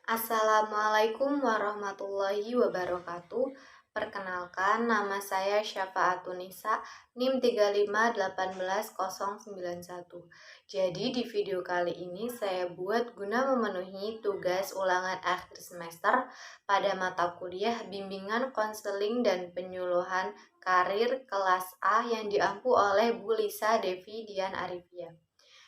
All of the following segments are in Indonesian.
Assalamualaikum warahmatullahi wabarakatuh. Perkenalkan, nama saya Syafaatunisa, NIM 3581091. Jadi di video kali ini saya buat guna memenuhi tugas ulangan akhir semester pada mata kuliah Bimbingan Konseling dan Penyuluhan Karir kelas A yang diampu oleh Bu Lisa Devi Dian Arifia.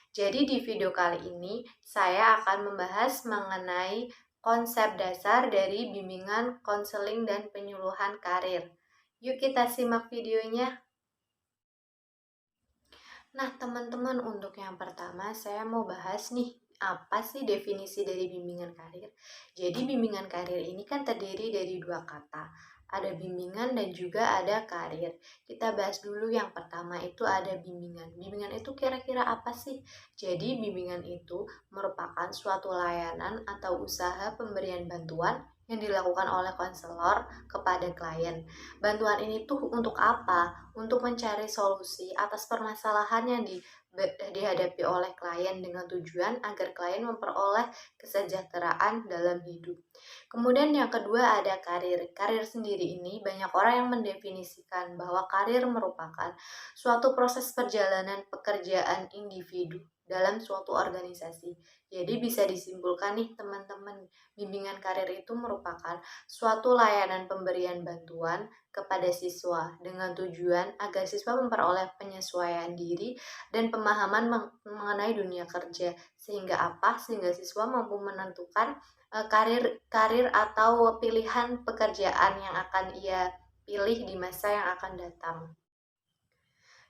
Jadi di video kali ini saya akan membahas mengenai konsep dasar dari bimbingan konseling dan penyuluhan karir. Yuk kita simak videonya. Nah, teman-teman, untuk yang pertama saya mau bahas nih, apa sih definisi dari bimbingan karir? Jadi bimbingan karir ini kan terdiri dari dua kata. Ada bimbingan dan juga ada karir. Kita bahas dulu yang pertama itu ada bimbingan. Bimbingan itu kira-kira apa sih? Jadi bimbingan itu merupakan suatu layanan atau usaha pemberian bantuan yang dilakukan oleh konselor kepada klien. Bantuan ini tuh untuk apa? Untuk mencari solusi atas permasalahan yang dihadapi oleh klien dengan tujuan agar klien memperoleh kesejahteraan dalam hidup. Kemudian yang kedua ada karir. Karir sendiri ini banyak orang yang mendefinisikan bahwa karir merupakan suatu proses perjalanan pekerjaan individu dalam suatu organisasi. Jadi bisa disimpulkan nih teman-teman, bimbingan karir itu merupakan suatu layanan pemberian bantuan kepada siswa dengan tujuan agar siswa memperoleh penyesuaian diri dan pemahaman mengenai dunia kerja. Sehingga apa? Sehingga siswa mampu menentukan karir atau pilihan pekerjaan yang akan ia pilih di masa yang akan datang.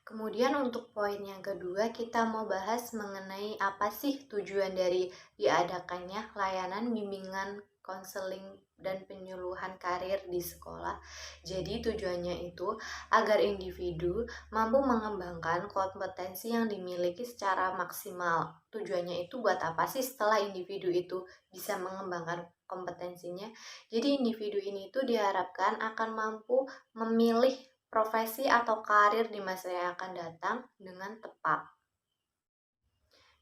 Kemudian untuk poin yang kedua kita mau bahas mengenai apa sih tujuan dari diadakannya layanan bimbingan konseling dan penyuluhan karir di sekolah. Jadi tujuannya itu agar individu mampu mengembangkan kompetensi yang dimiliki secara maksimal. Tujuannya itu buat apa sih setelah individu itu bisa mengembangkan kompetensinya? Jadi individu ini itu diharapkan akan mampu memilih profesi atau karir di masa yang akan datang dengan tepat.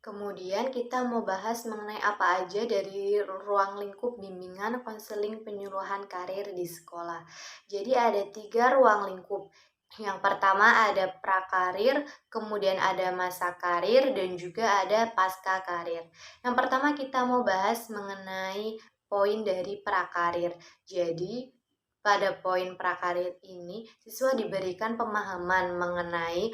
Kemudian kita mau bahas mengenai apa aja dari ruang lingkup bimbingan konseling penyuluhan karir di sekolah. Jadi ada 3 ruang lingkup. Yang pertama ada prakarir, kemudian ada masa karir, dan juga ada pasca karir. Yang pertama kita mau bahas mengenai poin dari prakarir. Jadi pada poin prakarir ini, siswa diberikan pemahaman mengenai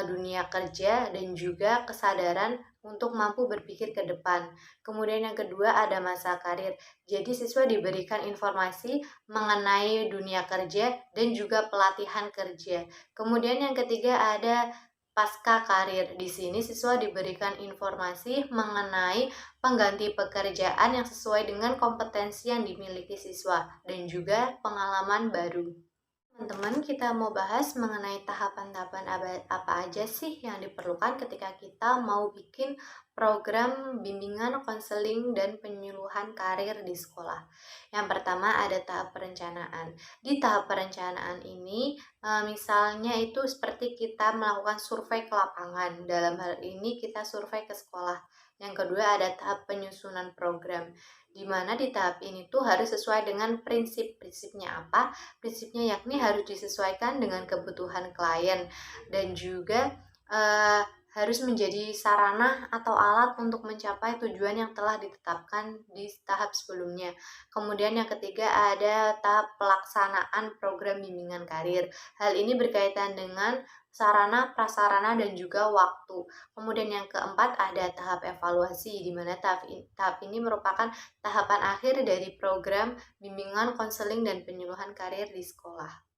dunia kerja dan juga kesadaran untuk mampu berpikir ke depan. Kemudian yang kedua ada masa karir. Jadi siswa diberikan informasi mengenai dunia kerja dan juga pelatihan kerja. Kemudian yang ketiga ada pasca karir. Di sini siswa diberikan informasi mengenai pengganti pekerjaan yang sesuai dengan kompetensi yang dimiliki siswa dan juga pengalaman baru. Teman-teman, kita mau bahas mengenai tahapan-tahapan apa aja sih yang diperlukan ketika kita mau bikin program bimbingan konseling dan penyuluhan karir di sekolah. Yang pertama ada tahap perencanaan. Di tahap perencanaan ini, misalnya itu seperti kita melakukan survei ke lapangan. Dalam hal ini kita survei ke sekolah. Yang kedua ada tahap penyusunan program, di mana di tahap ini tuh harus sesuai dengan prinsipnya apa? Prinsipnya yakni harus disesuaikan dengan kebutuhan klien dan juga harus menjadi sarana atau alat untuk mencapai tujuan yang telah ditetapkan di tahap sebelumnya. Kemudian yang ketiga ada tahap pelaksanaan program bimbingan karir. Hal ini berkaitan dengan sarana, prasarana, dan juga waktu. Kemudian yang keempat ada tahap evaluasi, di mana tahap ini merupakan tahapan akhir dari program bimbingan konseling dan penyuluhan karir di sekolah.